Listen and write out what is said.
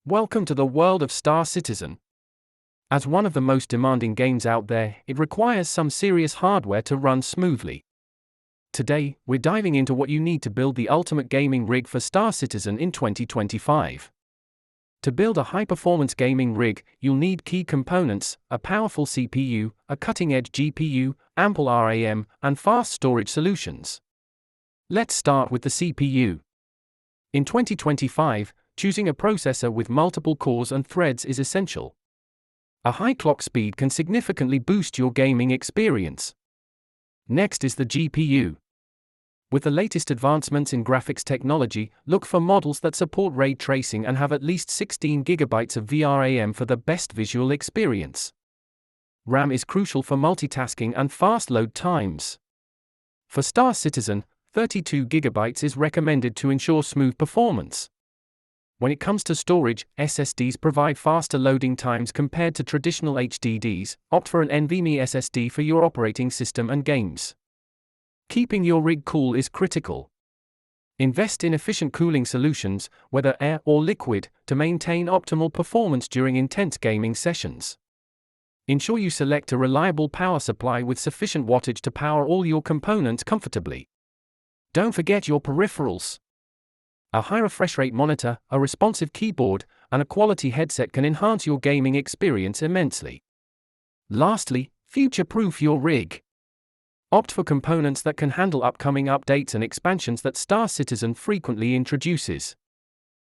Welcome to the world of Star Citizen. As one of the most demanding games out there, it requires some serious hardware to run smoothly. Today, we're diving into what you need to build the ultimate gaming rig for Star Citizen in 2025. To build a high-performance gaming rig, you'll need key components: a powerful CPU, a cutting-edge GPU, ample RAM, and fast storage solutions. Let's start with the CPU. In 2025, choosing a processor with multiple cores and threads is essential. A high clock speed can significantly boost your gaming experience. Next is the GPU. With the latest advancements in graphics technology, look for models that support ray tracing and have at least 16 GB of VRAM for the best visual experience. RAM is crucial for multitasking and fast load times. For Star Citizen, 32 GB is recommended to ensure smooth performance. When it comes to storage, SSDs provide faster loading times compared to traditional HDDs. Opt for an NVMe SSD for your operating system and games. Keeping your rig cool is critical. Invest in efficient cooling solutions, whether air or liquid, to maintain optimal performance during intense gaming sessions. Ensure you select a reliable power supply with sufficient wattage to power all your components comfortably. Don't forget your peripherals. A high refresh rate monitor, a responsive keyboard, and a quality headset can enhance your gaming experience immensely. Lastly, future-proof your rig. Opt for components that can handle upcoming updates and expansions that Star Citizen frequently introduces.